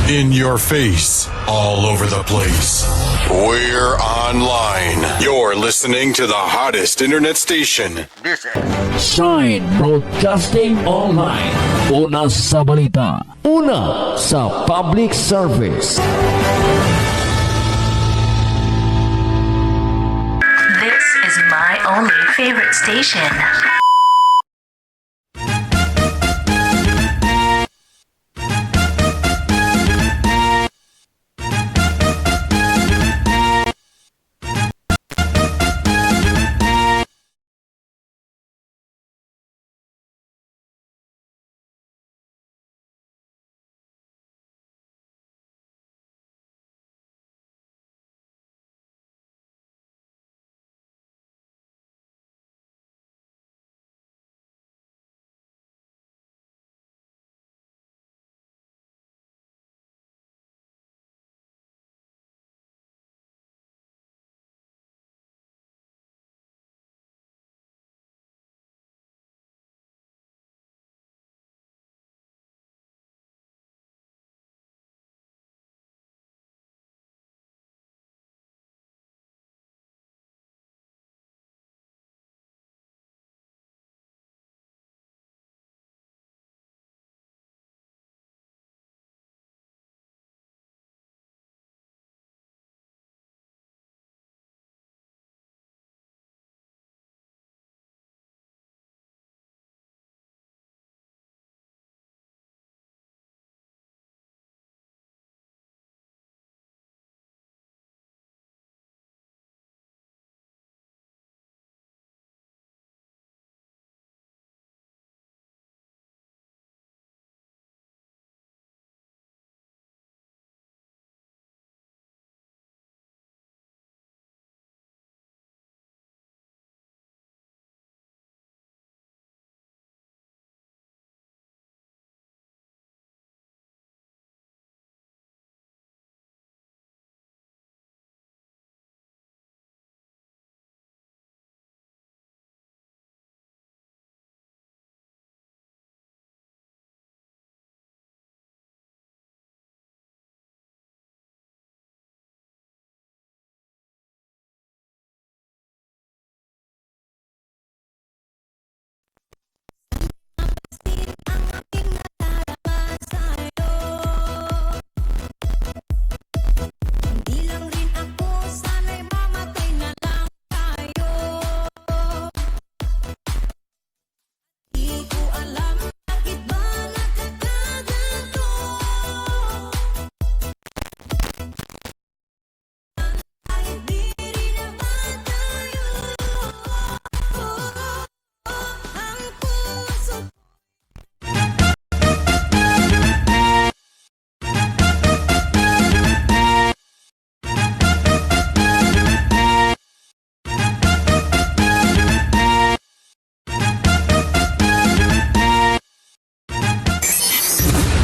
In your face, all over the place. We're online. You're listening to the hottest internet station. Shine Broadcasting Online. Una sa balita. Una sa public service. This is my only favorite station.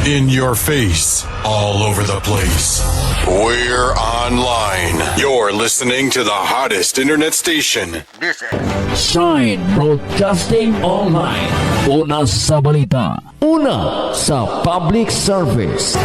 In your face, all over the place. We're online. You're listening to the hottest internet station. Shine Broadcasting Online. Una sa balita. Una sa public service.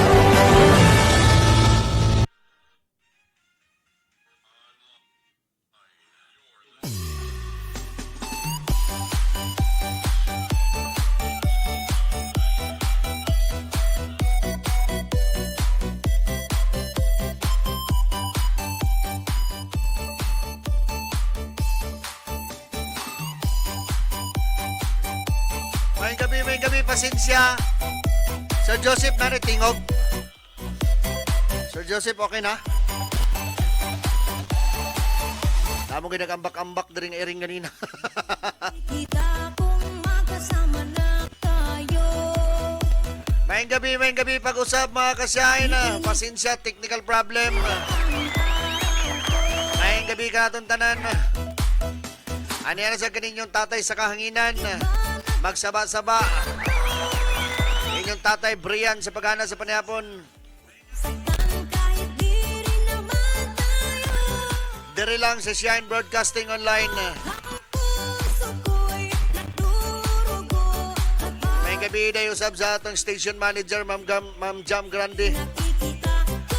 May gabi, pasensya. Sir Joseph, naritingog. Sir Joseph, okay na? Namo ginagambak-ambak na rin airing ganina. May gabi, pag-usap mga kasyahin. Pasensya, technical problem. May gabi ka natong tanan. Ano yan sa kaninyong tatay sa kahanginan? Magsaba-saba. Inyong tatay Brian sa paghana sa panahapon. Dere lang sa Shine Broadcasting Online. May gabi na usap sa atong station manager, Ma'am Jam Grande.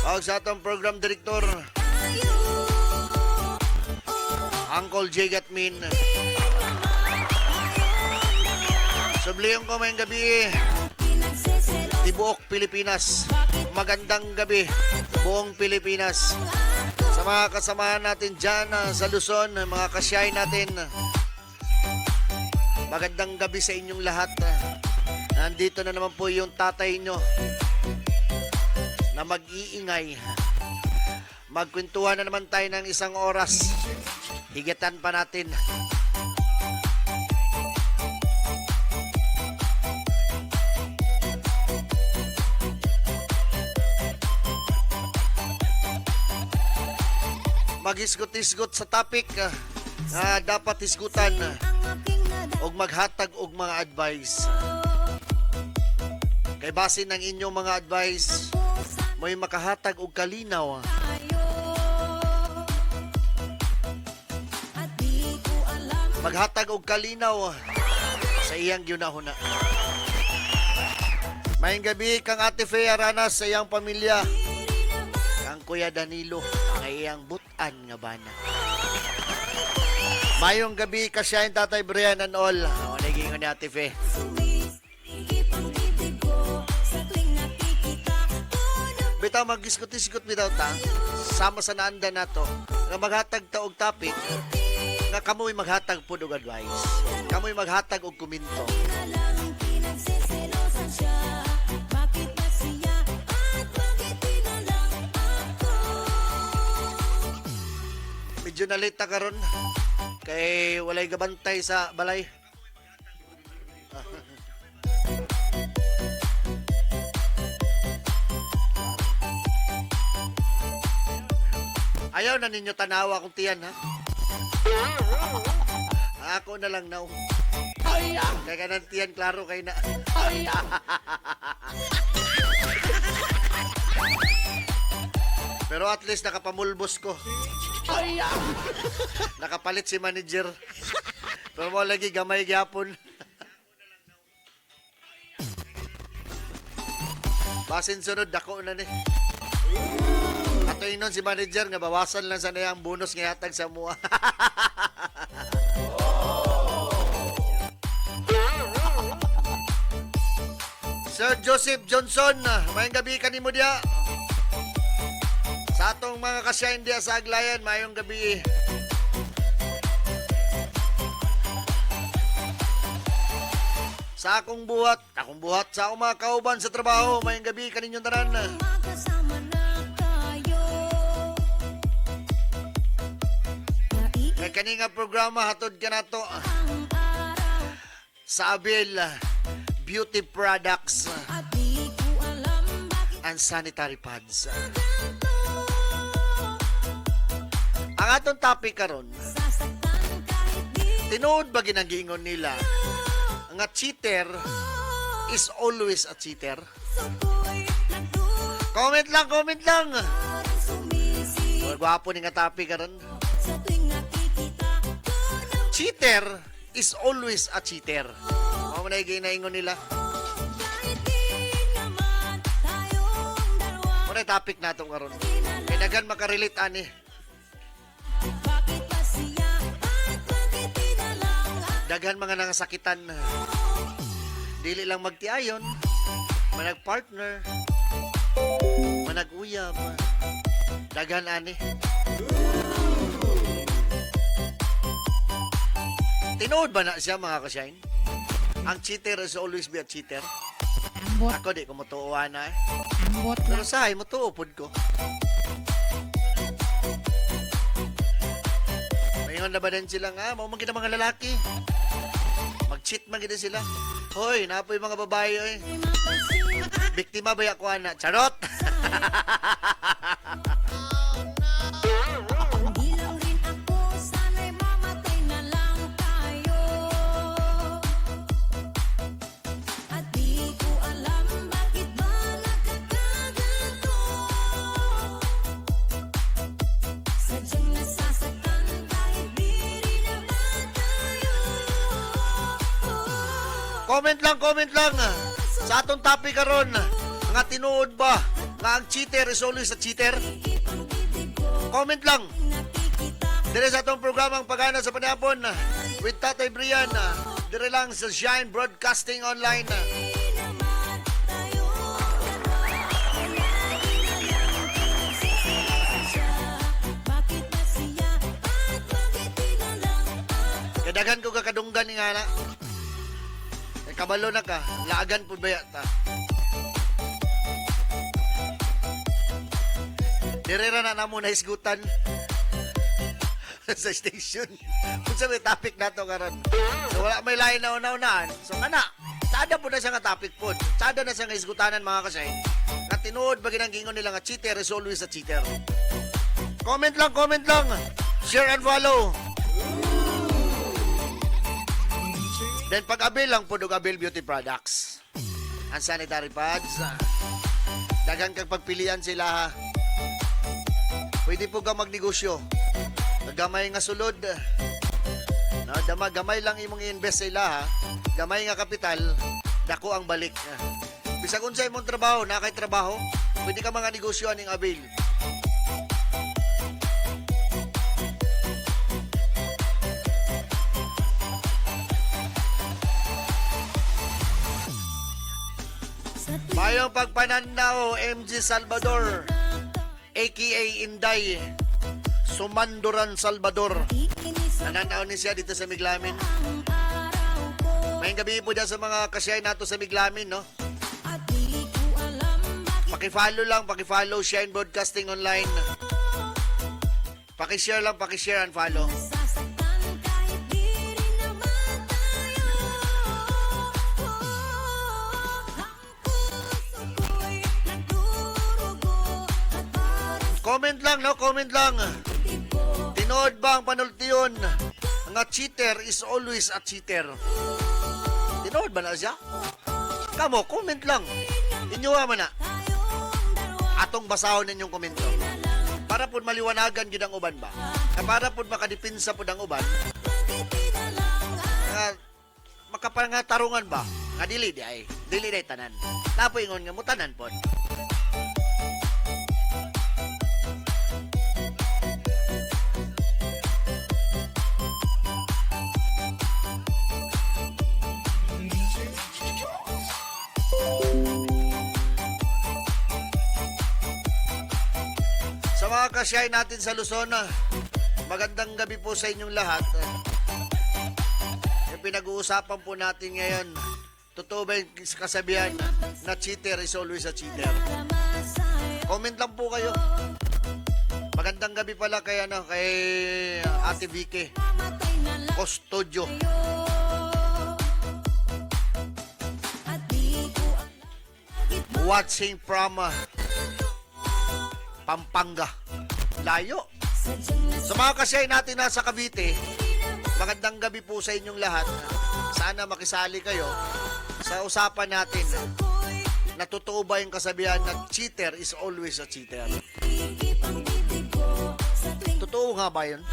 O sa atong program director, Uncle J. Gatmin. Subliyong ko may gabi, Tibuok, Pilipinas. Magandang gabi, buong Pilipinas. Sa mga kasamahan natin dyan sa Luzon, mga kasyay natin, magandang gabi sa inyong lahat. Nandito na naman po yung tatay nyo na mag-iingay. Magkwentuhan na naman tayo ng isang oras. Higatan pa natin. Maghisgot-hisgot sa topic na dapat hisgutan og maghatag og mga advice. Kay base ng inyong mga advice, may makahatag og kalinaw maghatag og kalinaw sa iyang ginahuna. Mayong gabi kang Ate Fe Aranas sa iyang pamilya, kang Kuya Danilo ang iyang butan nga bana. Mayong gabi kasyahin Tatay Brian and all. Nagingon ni Ate Fe. Bitaw mag-iskot-iskot bitaw ta. Sama sa naanda nato. Nga maghatag ta og topic nga kamoy maghatag pud og advice. Kamoy maghatag og komento. Medyo nalita karon kay walay gabantay sa balay. Ayaw na ninyo tanawa kung tiyan, ha? Ako na lang na. Kaya ka ng tiyan, klaro kay na. Pero at least nakapamulbos ko. Nakapalit si manager. Pero mo lagi gamay gyapon. Basin sunod, dako na ni. Ato inon si manager nga bawasan lang sa niyang bonus nga hatag sa mua. Sir Joseph Johnson, mayong gabi kanimo diya. Sa atong mga kasyahin diya sa Aglayan, mayong gabi. Sa akong buhat sa akong mga kauban sa trabaho, mayong gabi kaninyong tanan. May kaninga programa hatod ka na to sa Abel Beauty Products and Sanitary Pads. Ang atong topic karon, tinuod ba ginangingon nila nga cheater is always a cheater? Comment lang. Gwapo ni nga topic karon. Cheater is always a cheater. Ano na ginaingon nila? Ano topic nato karon? Kaya dagan makarelate ani. Daghan mga nangasakitan. Dili lang magtiayon, manag-partner, manag-uyab. Daghan ani. Tinood ba na siya mga kasyain? Ang cheater is always be a cheater. Ambot. Ako di ko matuuan na Ambot Pero lang. sahay, matuupod ko. Mayroon na ba din sila nga? Maumagin ang mga lalaki. Mag-cheat man gina sila. Hoy, napoy mga babae oy. Biktima ba ako na? Charot! Hindi lang rin ako, sana'y mamatay na lang tayo. At di ko alam bakit ba nagkakaganto. Sadyang nasasaktan kahit di rin naman tayo. Comment lang. Sa atong topic karon, nga tinuod ba nga ang cheater is always a cheater? Comment lang. Dire sa atong programang Pagana sa Panahapon with Tatay Brian. Dire lang sa Shine Broadcasting Online. Kadagan ko kakadunggan ni nga na. Kabalo na ka. Laagan po ba yata? Direra na namo na isgutan sa station. Kung sa may topic na to karon. So wala may lain na una-unaan. So kana, sada po na siya nga topic po. Sada na siya nga isgutanan mga kasay. Nga tinuod ba ginang gingon nila nga cheater is always a cheater. Comment lang, comment lang. Share and follow. Then pag-abil lang po Abil Beauty Products. Ang sanitary pads. Daghang kang pagpilian sila ha. Pwede po ka magnegosyo. Gamay nga sulod. No, gamay lang imong i-invest sila ha. Gamay nga kapital, dako ang balik. Bisag unsa imong trabaho, nakay trabaho, pwede ka mga negosyo aning Abil. Mayong pagpananaw, MG Salvador, aka Inday, Sumanduran Salvador. Nananaw ni siya dito sa Miglamin. Maying gabi po dyan sa mga kasyay nato sa Miglamin, no? Pakifollow lang, pakifollow Shine Broadcasting Online. Pakishare lang, pakishare and follow. Comment lang, no? Comment lang. Tinood ba ang panultiyon? Nga cheater is always a cheater. Tinood ba na siya? Kamo, comment lang. Inyo man na. Atong basahon ninyong komento. Para po maliwanagan yun ang uban ba? Para po makadipinsa po ang uban. Makapangatarungan ba? Nga dili di ay. Dili di tanan. Tapo ingon nga mutanan po. Mga kasyay natin sa Luzon, magandang gabi po sa inyong lahat. Yung pinag-uusapan po natin ngayon, totoo ba yung kasabihan na cheater is always a cheater? Comment lang po kayo. Magandang gabi pala kay Ate Vicky Custodio. Watching from Pampanga. Layo. Sa mga kasyay natin nasa Cavite, magandang gabi po sa inyong lahat. Sana makisali kayo sa usapan natin na totoo ba yung kasabihan na cheater is always a cheater? Totoo nga ba yun?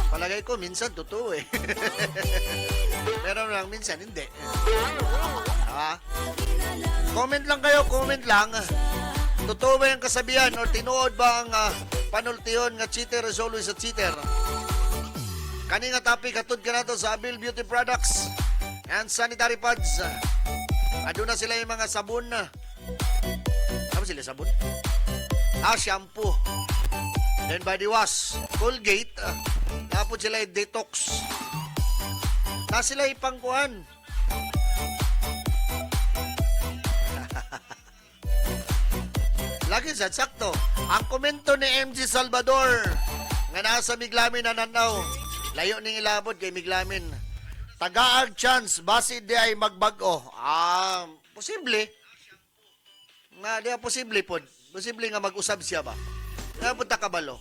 Palagay ko, minsan totoo eh. Pero lang, minsan hindi. Comment lang kayo, comment lang. Totoo ba yung kasabihan o tinuod ba ang panultiyon nga cheater is always a cheater? Kani nga topic katod ka nato sa Abil Beauty Products and sanitary pads. Aduna sila yung mga sabon na. Ano sila sabon? Shampoo. Then body wash, Colgate. Tapos sila yung detox. Na sila yung pangkuhan. Lagi sa sakto. Ang komento ni MG Salvador nga nasa Miglamin na nanaw. Layo ning ilabot kay Miglamin. Tagaag chance base di ay magbago. Posible. Nga di posible pod. Posible nga mag-usab siya ba? Nga punta kabalo.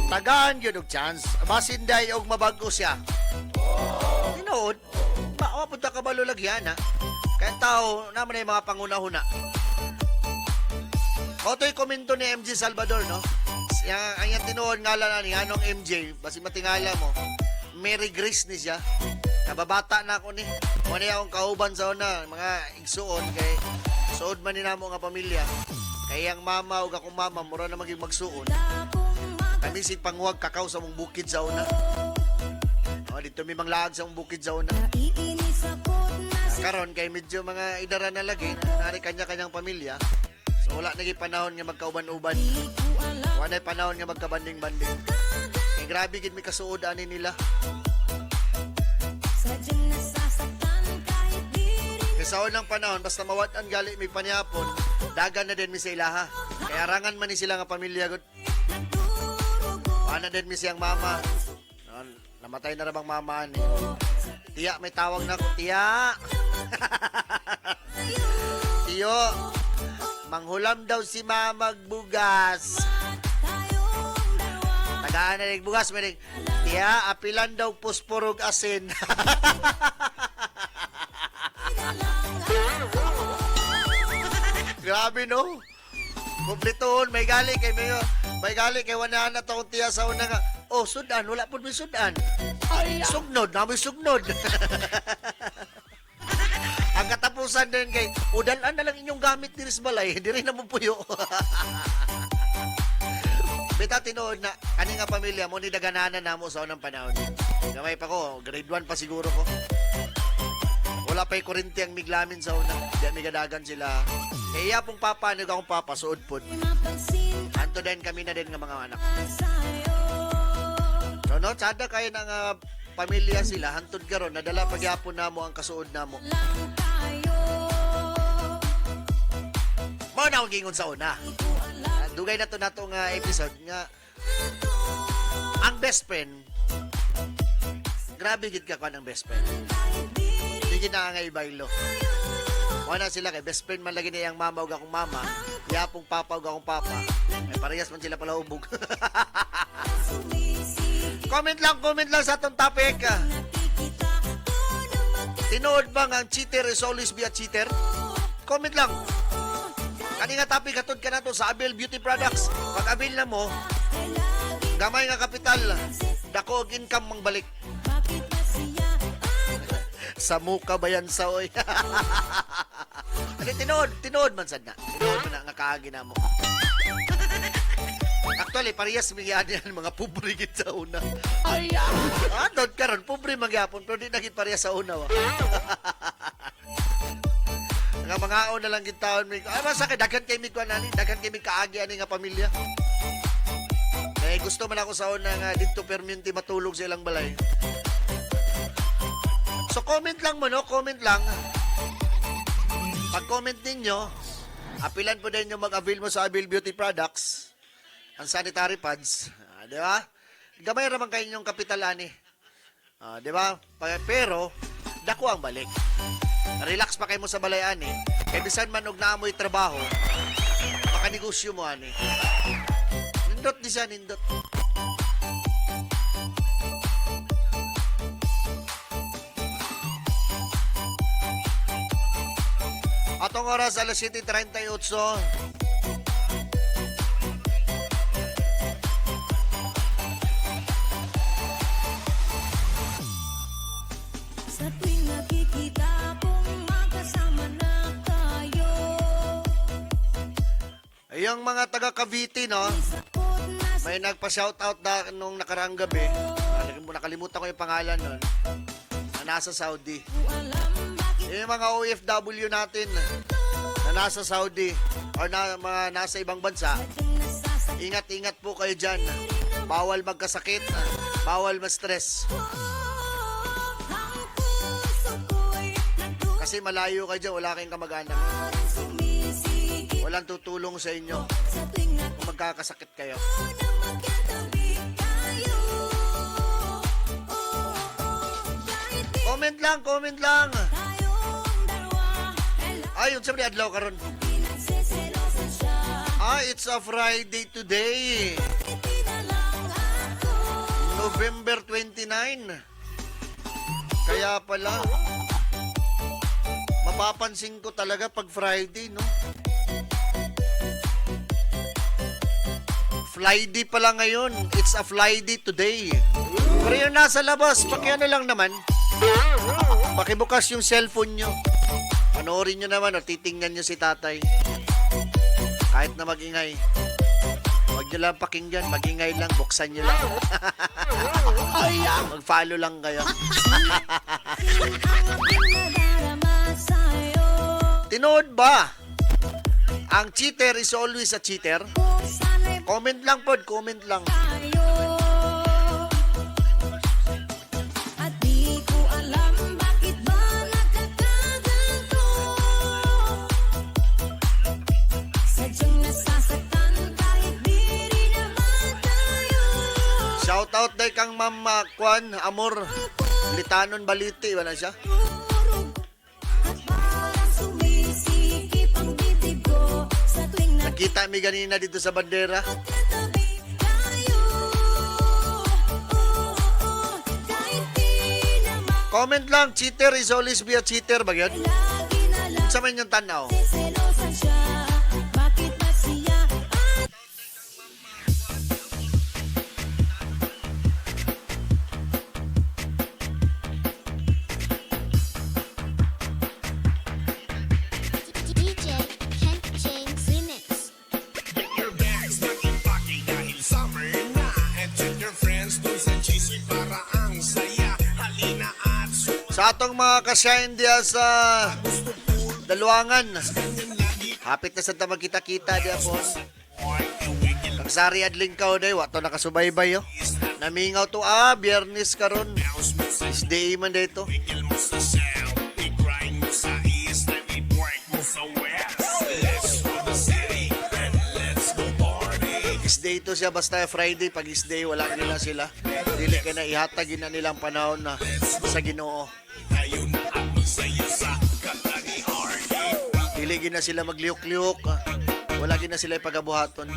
Tagaan gyud og chance base di ay og mabago siya. Tinuod. Punta kabalo lagyan ha. Kaya tao naman ay mga pangunahuna. Oto'y komento ni MJ Salvador, no? Ang yung tinuod nga lang ni anong MJ, basi matingala mo, Mary Grace ni siya. Kababata na ako ni. Muna akong kauban sa una, mga igsuon kay suod man ni namo nga pamilya. Kay ang mama ug akong mama mura na maging magsuon. Kami si panghuwag kakaw sa mong bukid sa una. Dito may manglaag sa mong bukid sa una. Karon kay medyo mga idara na lagi, nari kanya-kanyang pamilya. So wala naging panahon nga magkauban-uban. Wala panahon nga magkabanding-banding. Kay grabe gid mi kasuod ani nila. Kaya sa unang panahon, basta mawatan gali may panyapon, dagan na din mi sa ilaha. Kaya arangan man ni sila nga pamilya gud. Wala din mi siyang mama. Namatay na rabang mama ni. Tiya, may tawag na ko. Tiya! Tiyo, manghulam daw si mama magbugas. Tagaan na nagbugas. Tiya, apilan daw pusporog asin. Grabe no. Kumplitoon, may gali kay wala na to tiya sa una nga. Oh, sudan, wala po may sudan. Sugnod, namoy sugnod. Ang katapusan din kay udalan na lang inyong gamit ni Rizbalay, hindi rin naman puyo. Bita tinuod na kani nga pamilya mo ni dagananan namo sa unang panahon. Gamay pa ko, grade 1 pa siguro ko. Wala pa'y kurinti ang miglamin sa una. Diyan migadagan sila. Kaya pong papa, nag akong papa, suod po. Anto din kami na din nga mga anak. So, no, sada kayo ng pamilya sila, hantod karon nadala pagyapon na mo ang kasuod na mo. Mo na akong gingon sa una. Dugay na to natong episode nga ang best friend, grabe gid ka ng best friend. Hindi na nga ibaylo. Muna sila kay best friend man lagi na yung mama ug akong mama, yapong papa ug akong papa. Ay parehas man sila pala ubog. Comment lang sa atong topic. Tinuod ba nga ang cheater is always be a cheater? Comment lang. Kani nga topic katod ka na to sa Abel Beauty Products. Pag abil na mo, gamay nga kapital, dako og income mang balik. Sa muka ba yan sa oy? Tinood man sad na. Tinood man na nga kaagi na mo. Actually, parehas bigyan yan mga pobre gid sa una. Doon karon pobre magyapon pero di nagit parehas sa una. Nga mga na lang gid taon mi. Ay basta kay daghan kay mi kuan ani, daghan kay mi kaagi ani nga pamilya. Kay gusto man ako sa una nga didto perminti matulog sa ilang balay. So comment lang mo no, comment lang. Pag-comment ninyo, apilan po din yung mag-avail mo sa Abel Beauty Products, ang sanitary pads, di ba? Gamay raman kayo yung kapital ani. Di ba? Pero dako ang balik. Relax pa kayo mo sa balay ani. Kaya bisan man og naamoy trabaho, makanegosyo mo ani. Nindot di siya, nindot. Atong oras, alas 7:38. Sa tuwing nakikita kong magkasama na kayo, Yung mga taga Cavite, no? sakot na sa May nagpa-shoutout na nung nakaraang gabi. Nakalimutan ko yung pangalan nun. Na nasa Saudi. alam bakit Yung mga OFW natin na nasa Saudi or na mga nasa ibang bansa, nasasaktan ingat-ingat po kayo dyan. Bawal magkasakit, bawal ma-stress. ang puso ko'y nagdudulang Kasi malayo kayo dyan, wala kayong kamag-anak. sumisigit Walang tutulong sa inyo sa tuwing ako kung magkakasakit kayo. na magkatabi tayo. Kahit di Comment lang. tayong dalawa, Ayun, sabi adlaw karon. pinagsiselosan siya. It's a Friday today. Hindi na lang ako. November 29. Kaya pala, mapapansin ko talaga pag Friday, no? Friday pala ngayon. It's a Friday today. Pero yung nasa labas, pakiano lang naman. Pakibukas yung cellphone nyo. Panoorin nyo naman o titingnan nyo si tatay. Kahit na magingay. Huwag nyo lang pakinggan, magingay lang, buksan nyo lang. Mag-follow lang kayo. nadarama sa'yo. Tinood ba? Ang cheater is always a cheater? Kung sana'y Comment lang pod, comment lang. tayo. At di ko alam bakit ba nagkakaganto. Sadyang nasasaktan kahit di rin naman tayo. Shout out day kang Ma'am Kwan, Amor. Litanon Baliti, wala siya? At parang sumisikip ang bibig ko sa tuwing Nakita mi ganina dito sa bandera. nagtatabi tayo. Kahit di naman Comment lang, cheater is always be a cheater ba yun? lagi na lang Sa man yung tanaw. selosan siya. Bakit ba siya at DJ Kent James Remix. Your bags na impake dahil summer na. And with your friends dun sa GC para ang saya. Halina at Sa atong mga kasyahin diya sa Daluangan. Hapit na sa tamang kita-kita diya po. Kagsari adling ka day, wato nakasubaybay yo. Namingaw to biyernes karon. Isday man dito. Tigil mo sa south, i-grind mo sa east, and i-work mo sa west. Let's go the city, and let's go party. Isday to siya basta Friday. Pag isday wala nila sila. Dili ka na ihatag na nilang panahon na sa Ginoo. Tayo na ang masaya sa kanta ni Hardy. Dili gina sila magliuk-liuk. Wala gina sila ipagabuhaton.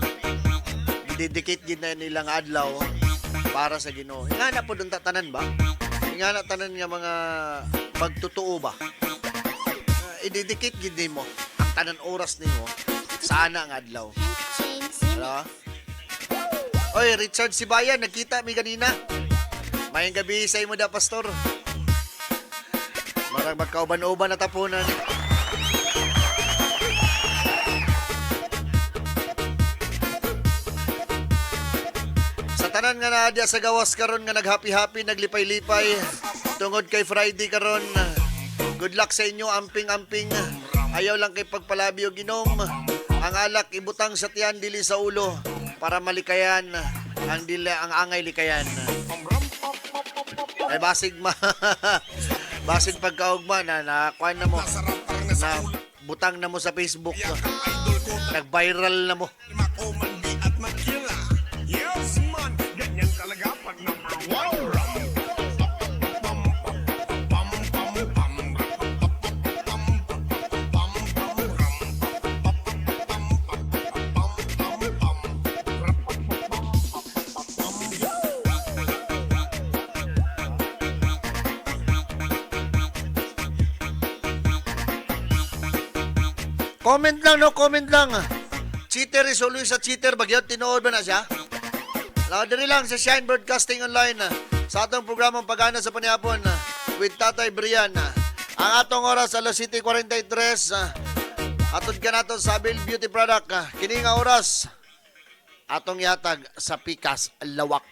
Didikit gina nilang adlaw para sa Ginoo. Nga na po doon tatanan ba? Nga na tanan nga mga pagtutuo ba? Ididikit gid mo ang tanan oras nimo sana ang adlaw. Kent James Remix. Hala? Oy, Richard Sibayan, nagkita mi kanina. Mayang gabi sa imo da, pastor. Marang magkauban-uban na tapunan. Sa tanan nga naadya sa gawas karon nga naghappy-happy, naglipay-lipay tungod kay Friday karon. Good luck sa inyo, amping-amping. Ayaw lang kay pagpalabi o ginom. Ang alak ibutang sa tiyan dili sa ulo para malikayan ang angay likayan. Ay basig basig pagkaugma na nakuan na mo na butang na mo sa Facebook. Nag-viral na mo. Makomandi at makila. Yes man, ganyan talaga pag number one ram. Comment lang, no? Comment lang. Cheater is always a cheater. Bagyot, tinood ba na siya? Dali lang sa Shine Broadcasting Online. Sa atong programang Pagana sa Panihapon with Tatay Brian. Ang atong oras, alas 7:43. Atod ka nato sa Abil Beauty Product. Kini nga oras, atong yatag sa Pikas Lawak.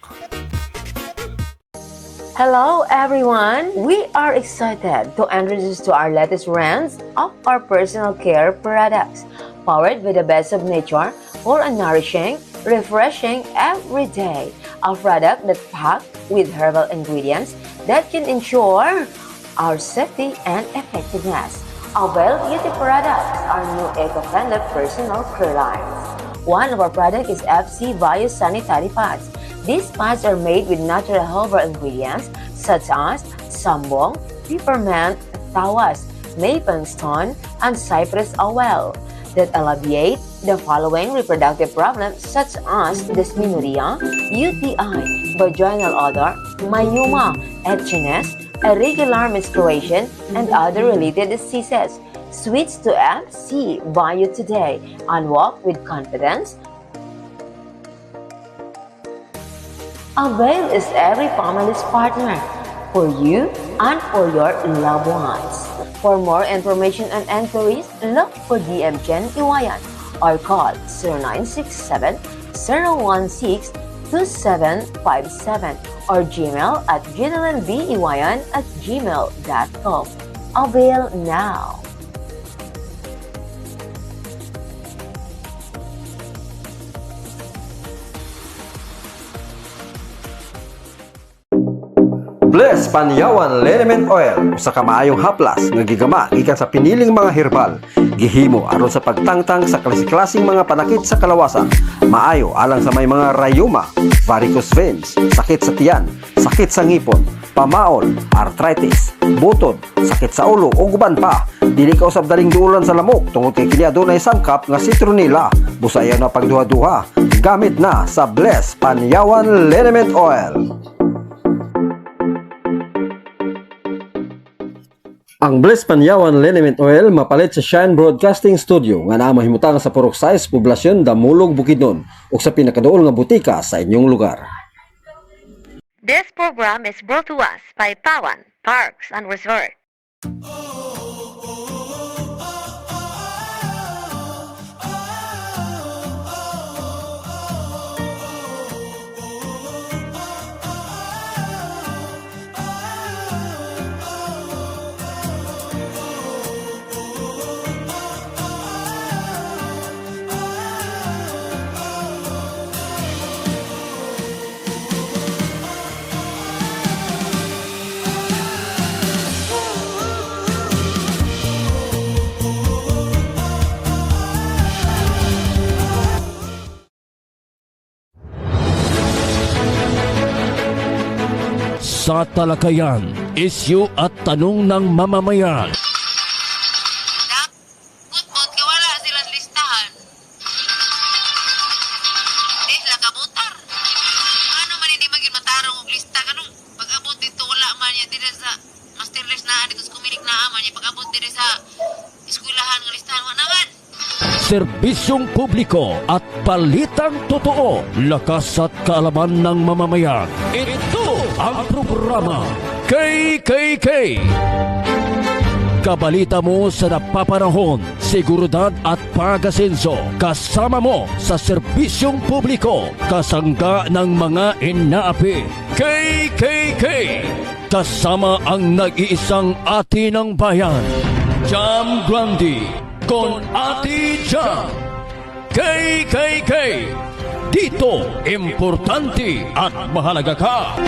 Hello everyone! We are excited to introduce to our latest range of our personal care products, powered by the best of nature for a nourishing, refreshing every day. A product that packed with herbal ingredients that can ensure our safety and effectiveness. Avail Beauty Products, our new eco-friendly personal care lines. One of our products is FC Bio Sanitary Pads. These pads are made with natural herbal ingredients such as sambong, peppermint, tawas, maple stone, and cypress oil that alleviate the following reproductive problems such as dysmenorrhea, UTI, vaginal odor, myoma, itchiness, irregular menstruation, and other related diseases. Switch to FC Bio today and walk with confidence. Avail is every family's partner. for you and for your loved ones. For more information and enquiries, look for DM Jen Iwayan or call 0967-016-2757 or Gmail at ginellenbiwayan@gmail.com. Avail now. Bless Panyawan Liniment Oil usa ka maayong haplas nga gigama gikan sa piniling mga herbal gihimo aron sa pagtangtang sa klase-klaseng mga panakit sa kalawasan. Maayo alang sa may mga rayuma, varicose veins, sakit sa tiyan, sakit sa ngipon, pamaol, arthritis, butod, sakit sa ulo ug uban pa. Dili ka usab daling duulan sa lamok tungod kay kini adunay sangkap nga citronella. Busayan na pagduha-duha gamit na sa Bless Panyawan Liniment Oil. Ang Bless Panyawan Liniment Oil mapalit sa Shine Broadcasting Studio nga naa mahimutang sa Purok Size, Poblasyon, Damulog, Bukidnon ug sa pinakaduol nga butika sa inyong lugar. This program is brought to us by Pawan Parks and Resort. Sa talakayan, isyu at tanong ng mamamayan. Kutbot ka wala silang listahan. Di sila kabutar. Ano man hindi maging matarong og lista kanong pag-abot dito wala man yan dito sa master list na dito sa kumilik na aman yan pag-abot dito sa eskwelahan ng listahan wa naman. Serbisyong publiko at palitang totoo, lakas at kaalaman ng mamamayan. Ito ang programa KKK. Kabalita mo sa napapanahon, seguridad at pag-asenso. Kasama mo sa serbisyong publiko, kasangga ng mga inaapi. KKK. Kasama ang nag-iisang ati ng bayan, Jam Grandi, con Ati Jam. KKK. Dito, importante at mahalaga ka.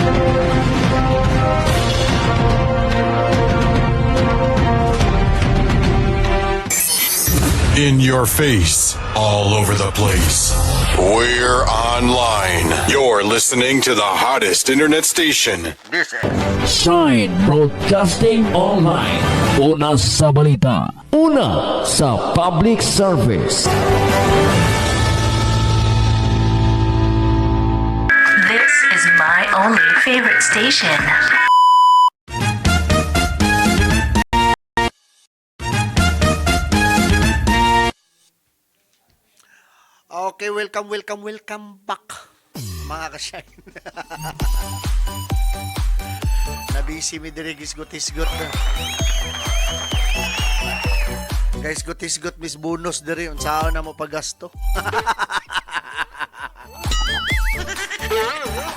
In your face, all over the place. We're online. You're listening to the hottest internet station. Shine Broadcasting Online. Una sa balita. Una sa public service. This is my only favorite station. Okay, welcome back, mga ka-shine. Nabisi mi diri gisgot-isgot na. Guys, got-isgot mis bonus diri unsaon na mo pagasto.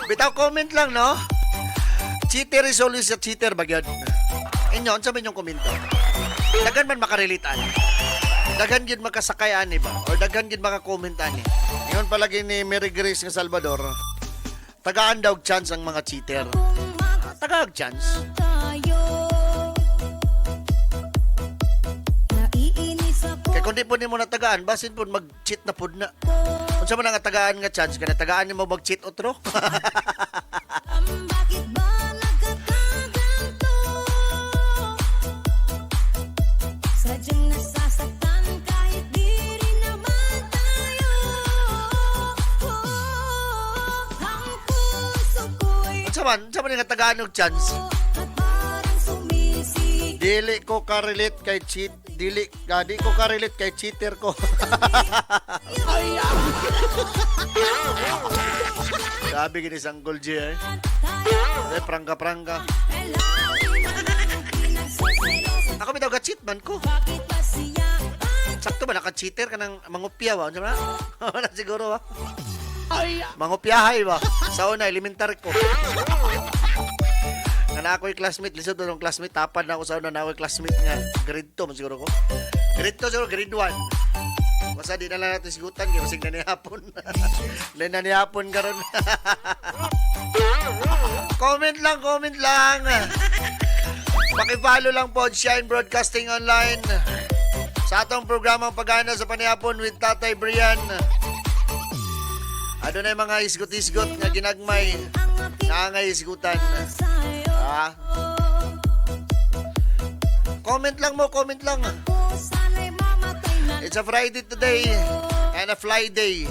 Bitaw comment lang, no? Cheater is always a cheater, bagyod. Inyo, unsa man yung komento? Dagan man makarelate ani. Daghan gid makasakay ani ba? Or daghan gid maka-comment ani. Ingon palagi ni Mary Grace nga Salvador. Tagaan daw chance ang mga cheater. Tagaag chance. Kaya kung di po ni mo natagaan, basin po mag-cheat na po na. Kung sa man nga tagaan nga chance, kaya tagaan ni mo mag-cheat otro. Sa man nga tagaan og chance. Dili ko ka-relate kay di ko ka-relate kay cheater ko. Sabi gini Sanggol G eh. Prangka-prangka. Ako bitaw ka-cheat man ko. Sakto ba naka-cheater ka ng mangupya ba? Diba? Wala siguro ba? Mangupyahay ba? Sa una, elementary ko. Nga ako'y classmate, lisod doon classmate, tapad na ako sa una na ako'y classmate nga. Grade 2 man siguro ko. Grade 2 siguro, grade 1. Basta di na lang natin sigutan, kaya masig na nihapon. Na nihapon ka ron. Comment lang. Pakipalo lang po, Shine Broadcasting Online. Sa atong programang Pagana sa Panihapon with Tatay Brian. Ano na yung mga isgot-isgot nga ginagmay. Nangangay isgutan. Comment lang. It's a Friday today and a fly day.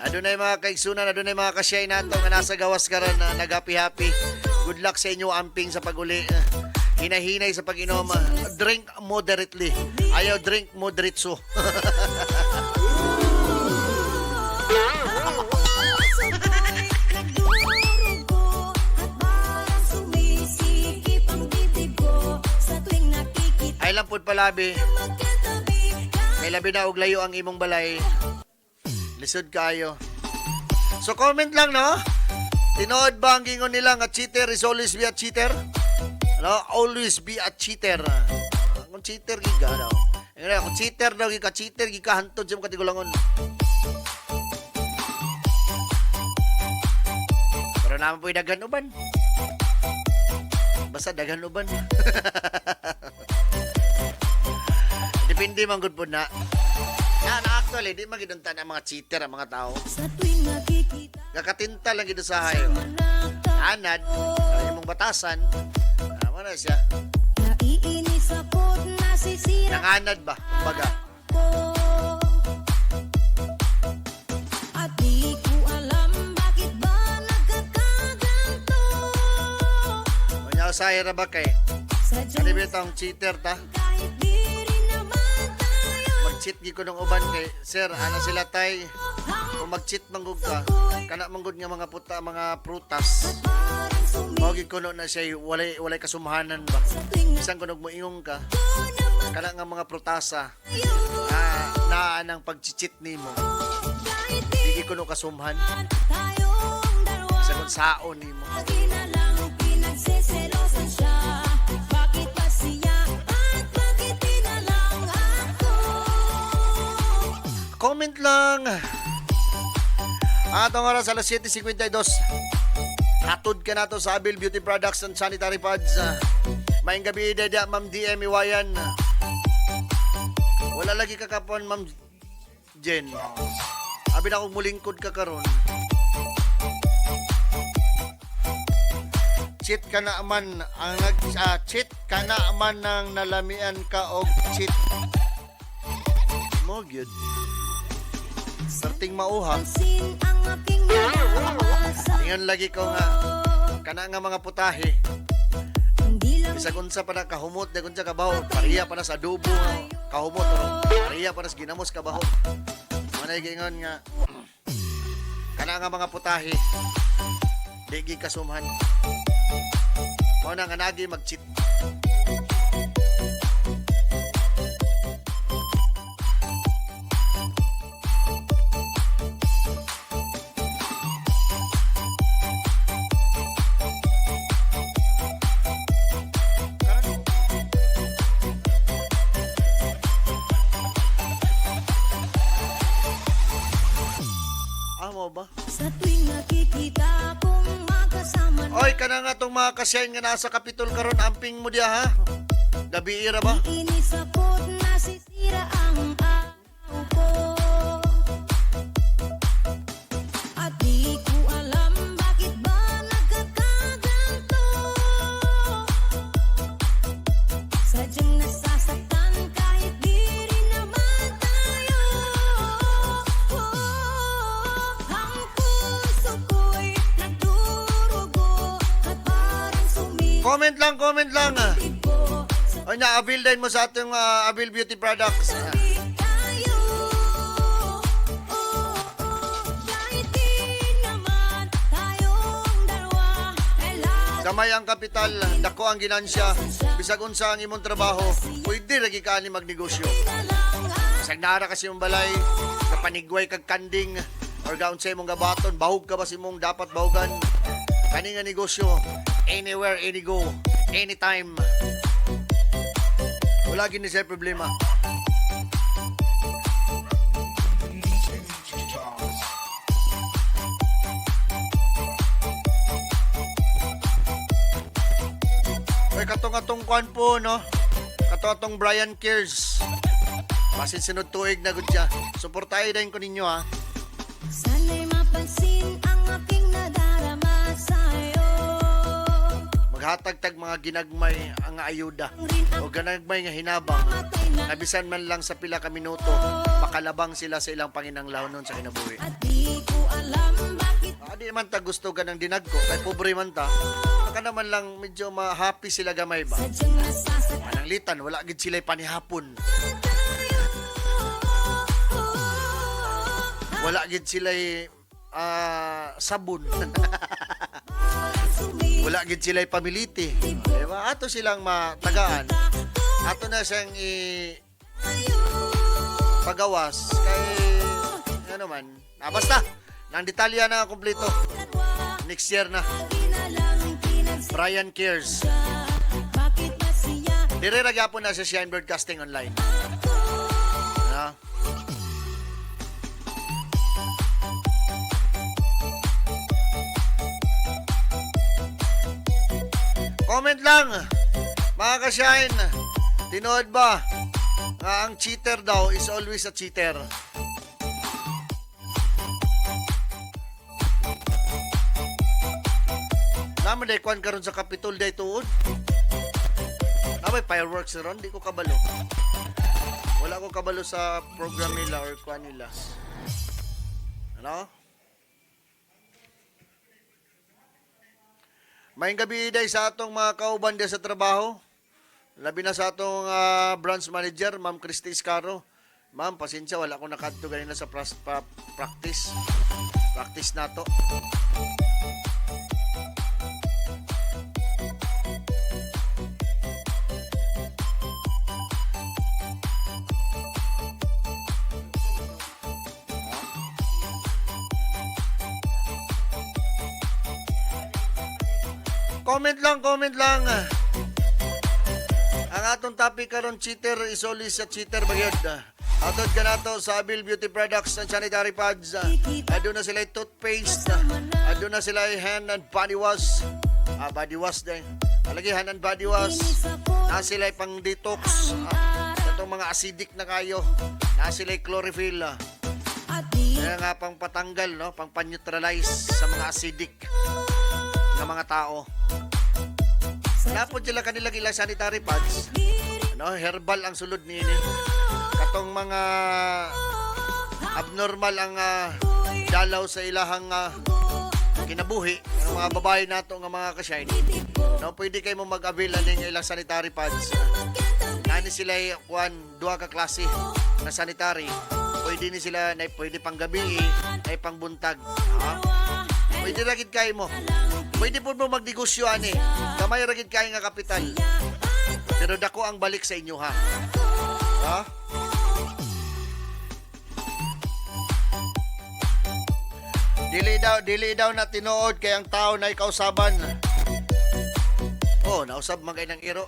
Ano na yung mga kaigsunan, ano na yung mga kasyay nato nga nasa gawas ka rin na nag-happy-happy. Good luck sa inyo amping sa pag-uli. Hinahinay sa pag-inom. Drink moderately. Ayaw drink moderatso. Ay lang pud palabi. May labi na og layo ang imong balay. Lisod kayo. So comment lang no. Tinood ba ang gingon nila nga cheater is always be a cheater? No, always be a cheater. Kung cheater giga daw. Kung cheater daw giga cheater giga hantod sa mga tigulangon. Pero naman po'y daghan uban. Basta daghan uban. Depende man gud pud na. Na actually di magidunta na mga cheater ang mga tao. Kakatinta lang gid sa hayo. Anad, imong batasan. Ano na siya? Nanganad ba? Baga. At di ko alam bakit ba nagkakaganto. Kunya sa ira ba kay? Ano ba itong cheater ta? Kahit di rin naman tayo. Mag-cheat gi ko ng uban kay sir, ano sila tay? Kung mag-cheat manggug ka, kana manggud nga mga puta, mga prutas. Mao gi kuno na siya walay kasumhanan ba? Bisan kunog mo ingong ka, kana nga mga prutasa. Na nang pag-cheat nimo. Di kuno kasumhan. Sa kun saon nimo. Pinagseselosan siya. Bakit ba siya? At bakit di na lang ako? Comment lang. Atong oras alas 7:52. Hatod ka na to sa Abil Beauty Products and Sanitary Pads. Maayong gabi, Dada, Ma'am DM Iwayan. Wala lagi ka kapon, Ma'am Jen. Abi na akong mulingkod ka karon. Cheat ka na man ang cheat ka na man nang nalamian ka og cheat. Mo gyud. Sarting mauha. Tingnan lagi ko nga kana nga mga putahe. Bisag unsa pa na kahumot, dagon sa kabaho, pariya pa na sa adobo kahumot, pariya pa na sa ginamos kabaho. Manay gingon nga kana nga mga putahe. Digi kasumhan. Mao na nga nagi mag-cheat. Ba? Sa tuwing nakikita kong magkasama na Oy, kana nga tong mga kasyain nga nasa kapitol karon amping mo diya ha. Gabi ira ba? inis ako't nasisira ang araw ko. At di ko alam bakit ba nagkakaganto. Sadyang nasasaktan kahit di rin naman tayo. Ang puso ko'y nagdurugo at parang Comment lang. sumibo. O nya, avail din mo sa atong Avail Beauty Products. Tayo, kahit di naman tayong dalawa, kailangan Kamay ang kapital, dako ang ginansya, bisag unsa ang imong trabaho, pwede lagi ka ni magnegosyo. Bisag nara kasi mong balay, kapanigway kag kanding, or gaon sa imong gabaton, bahog ka ba sa imong dapat bahugan. Kani nga negosyo, anywhere, any go, anytime. Wala gini siya problema. Ay, katong kuan po, no? Katong Brian Kears. Basin sunod tuig na gud siya. Suportahin din ko ninyo, ha? sana'y mapansin ang aking nadarama sa'yo. Maghatag-tag mga ginagmay ang ayuda o ganagmay nga hinabang, nabisan man lang sa pila ka minuto, makalabang sila sa ilang panginanglawnon sa kinabuhi. At di ko alam bakit Di man ta gusto ka ng dinag ko, kay pobre man ta, baka naman lang medyo ma-happy sila gamay ba? sadyang nasasaktan Mananglitan, wala gid sila'y panihapon. Wala gid sila'y sabon. Wala gid sila'y pamiliti. Diba? Ato silang matagaan. Ato na siyang pagawas kay ano man. Basta, nang detalya na kumpleto. Next year na. Brian Kears. bakit ba siya Dire ra gyapon na sa Shine Broadcasting Online. Na. Comment lang, mga ka-Shine. Tinood ba nga ang cheater daw is always a cheater? Naman day kwan karon sa Capitol day tuod. Namay fireworks ron, di ko kabalo. Wala ko kabalo sa program nila or kwan nila. Ano? Maayong gabi day sa atong mga kauban day sa trabaho. Labi na sa atong branch manager, Ma'am Christy Iscaro. Ma'am, pasensya, wala ko nakadto ganina sa practice. Practice na to. Comment lang. Ang atong topic karon, cheater is always a cheater bagyod. Atod ka nato sa Abil Beauty Products and sanitary pads. Ado na sila toothpaste. Ado na sila hand and body wash. Body wash din. Alagi hand and body wash. Na sila pang detox. Itong mga acidic na kayo. Na sila chlorophyll. Kaya nga pang patanggal, no? Pang pan-neutralize sa mga acidic na mga tao. Napod sila kanila ilang sanitary pads. Ano, herbal ang sulod niini. Katong mga abnormal ang dalaw sa ilahang kinabuhi. Ang mga babae nato nga mga ka-Shine. No, pwede kayo mo mag-avail ng ilang sanitary pads. Nani sila duha ka klase na sanitary. Pwede ni sila na pwede pang gabi, ay pang buntag. Pwede ragid kayo mo. Pwede po mo magnegosyo ani. Kamay ragid kayo nga kapital. Pero dako ang balik sa inyo ha. Ha? Dili daw na tinuod kay ang tao na ikausaban. Oh, nausab man kay ng iro.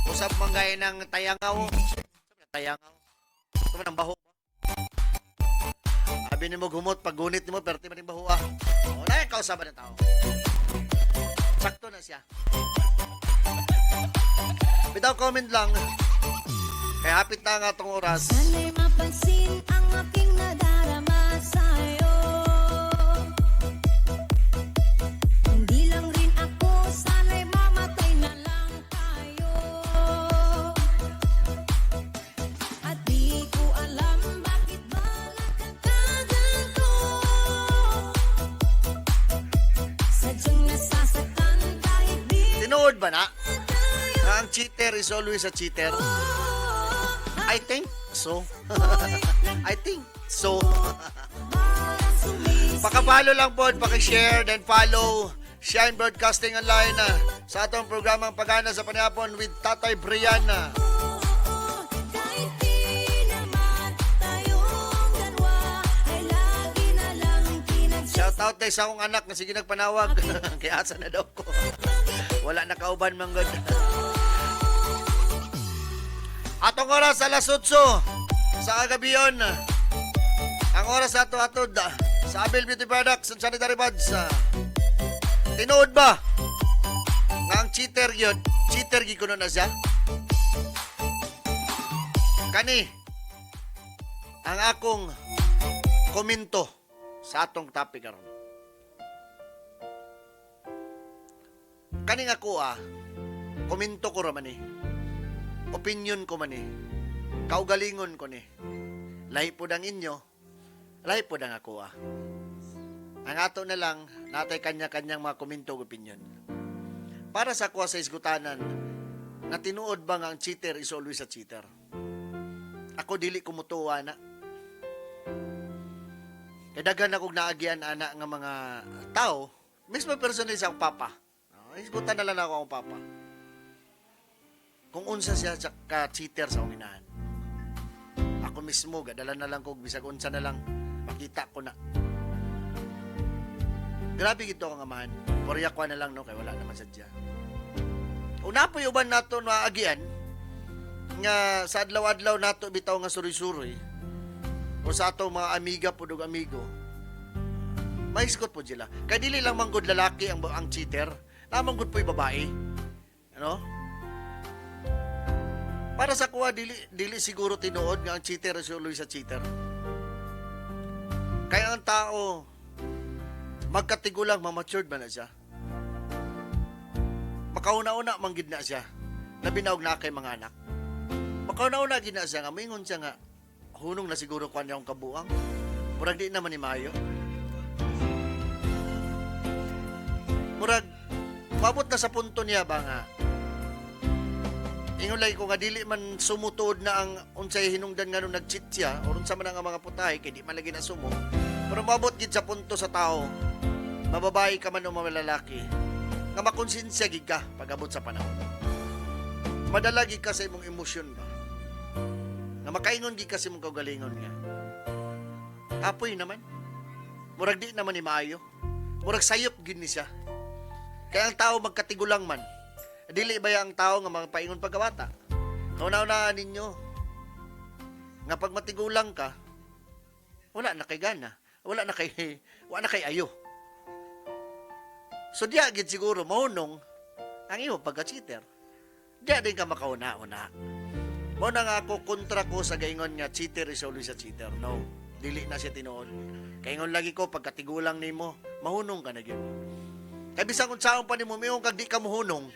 Usab man kay ng tayangaw. Tayangaw. Ito man ang baho. Sabi ni mo gumot, pag gunit ni mo, perti man yung baho ah. O, na kausaban ng tao. Sakto na siya. Bitaw comment lang. Kaya hapit na nga itong oras. sana'y mapansin ang aking nadarama sa'yo. Hindi lang rin ako, sana'y mamatay na lang tayo. At di ko alam bakit ba nagkakaganto. Sadyang nasasaktan kahit di Tinuod ba na? Na ang cheater is always a cheater? I think so. I think so. Pakapalo lang po, pakishare, then follow Shine Broadcasting Online sa atong programang Pagana sa Panihapon with Tatay Brian. Kahit di naman tayong dalawa ay lagi na lang Shout out tayo sa akong anak na sige nagpanawag. Kaya asa na daw ko. Wala na kauban manggod. Atong oras alas 8 sa kagabiyon. Ang oras ato sa Abel Beauty Products and Sanitary Pads. Tinuod ba nga ang cheater yun? Cheater gikuno na siya? Kani ang akong komento sa atong topic karon. Kaning ako komento ko raman opinion ko man kaugalingon ko ni. Lahi po ang inyo, lahi po ang ako Ang ato na lang, natay kanya-kanyang mga komento o opinion. Para sa kuha sa isgutanan, na tinuod ba nga ang cheater is always a cheater? Ako dili kumutuwa na. Kadagan akong naagian ana nga mga tao, mismo personal sa akong papa. Isgutan na lang ako akong papa. Kung unsa siya ka-cheater sa akong inahan. Ako mismo, gadala na lang kung bisag unsa na lang, makita ko na. Grabe gito ang amahan. Poriya ko na lang, no, kaya wala naman sadya. Una po yung uban nato na agian, nga sa adlaw-adlaw nato bitaw nga suri-suri, o sa ato mga amiga po dug amigo, maiskot po sila. Kaya dili lang manggod lalaki ang cheater, namanggod po yung babae. Ano? Para sa kuha, dili siguro tinuod nga ang cheater is always a cheater. Kaya ang tao, magkatigulang mamatured man na siya. Makauna-una manggid na siya. Nabinaog na kay mga anak. Makauna-una gid na siya nga mingon siya nga hunong na siguro kuan niya akong kabuang. Murag di naman ni maayo. Murag mabot na sa punto niya ba nga ingon lagi ko nga dili man sumutuod na ang unsay hinungdan nga nung nag-cheat siya o unsa man ang mga putahe kay di man lagi na sumo. Pero mabot gid sa punto sa tao, mababae ka man o malalaki, nga makonsensya gid ka pag-abot sa panahon. Madala gid ka sa imong emosyon ba? Nga makaingon gid ka sa imong kaugalingon nga. Apoy naman. Murag di naman ni maayo. Murag sayop gid ni siya. Kaya ang tao magkatigulang man. Dili ba ang tao nga magpaingon pagkabata? Una-unaan ninyo nga pag matigulang ka, wala na kay gana. Wala na kay ayo. So diya gid siguro mahunong ang imo pagka-cheater. Diya din ka makauna-una. Mo na nga ako kontra ko sa gaingon nga cheater is always a cheater. No, dili na siya tinuod. Kaingon lagi ko pagkatigulang nimo, mahunong ka na gyud. Kay bisan kung saon pa nimo miong kag di ka mohunong,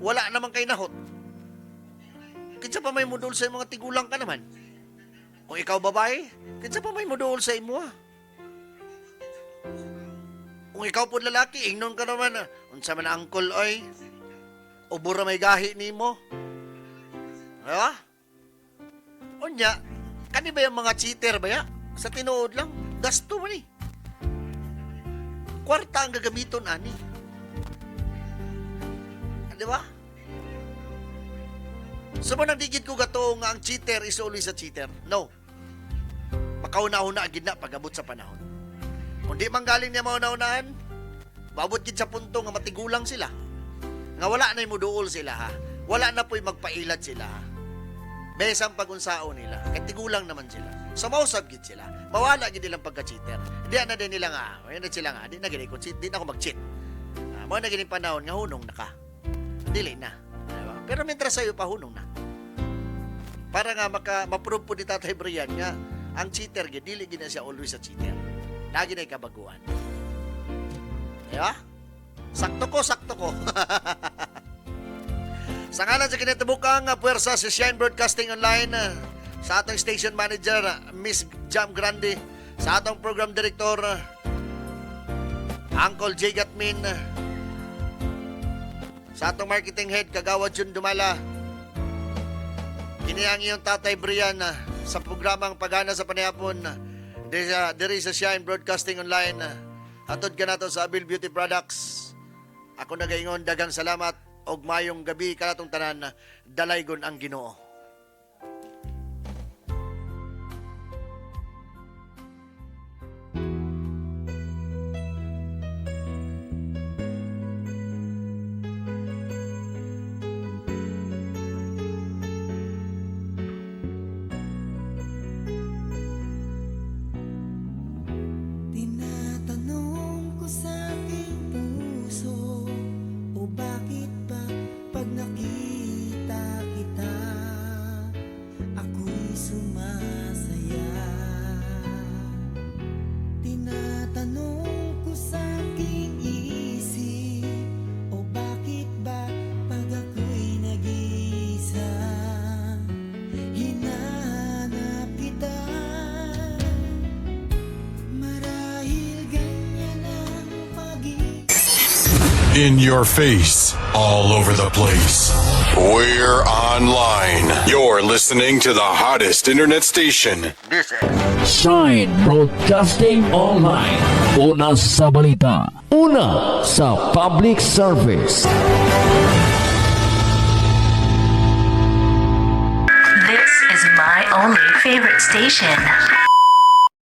wala naman kay nahot. Kinsa pa may mudul sa mga tigulang ka naman? Kung ikaw babae, kinsa pa may mudul sa imo? Kung ikaw po lalaki, ingnon ka naman. Unsa man angkol oy? Ubura may gahi nimo. Diba? Unya, kani ba yung mga cheater ba ya? Sa tinuod lang, gasto man eh. Kwarta ang gagamiton ani. Diba? So mo nagdigid ko gato nga ang cheater is always a cheater. No. Makauna-una agad na pag-abot sa panahon. Kung di man galing niya mauna-unaan, babot gid sa punto nga matigulang sila. Nga wala na yung muduol sila ha. Wala na po'y magpailad sila ha. Besang pag-unsao nila. Kaya tigulang naman sila. So mausap gid sila. Mawala gid nilang pagka-cheater. Di na din nila nga. Ayun na sila nga. Di na gini ko cheat. Di na ako mag-cheat. Mga na gini panahon nga hunong na ka. Dili na. Diba? Pero mientras sa'yo pa hunong na. Para nga ma-prove po ni Tatay Brian nga ang cheater gid dili gid na siya always a cheater. Lagi na ikabaguan. Diba? Sakto ko. Sa ngalan sa kinatibukang puwersa sa Shine Broadcasting Online, sa atong station manager, Miss Jam Grande, sa atong program director, Uncle J. Gatmin, Sa atong marketing head, Kagawad Jun Dumala. Kini ang iyong tatay Brian sa programang Pagana sa Panihapon. Diri sa Shine Broadcasting Online. Hatod ka nato sa Abil Beauty Products. Ako nagaingon, dagang salamat og mayong gabi kanatong tanan. Dalaygon ang Ginoo. Tinatanong ko sa aking puso, o bakit ba pag nakita kita, ako'y sumasaya. Tinatanong ko sa aking isip, o bakit ba pag ako'y nag-iisa, hinahanap kita. Marahil ganyan ang pag-ibig. In your face, all over the place. We're online. You're listening to the hottest internet station. Shine Broadcasting Online. Una sa balita. Una sa public service. This is my only favorite station.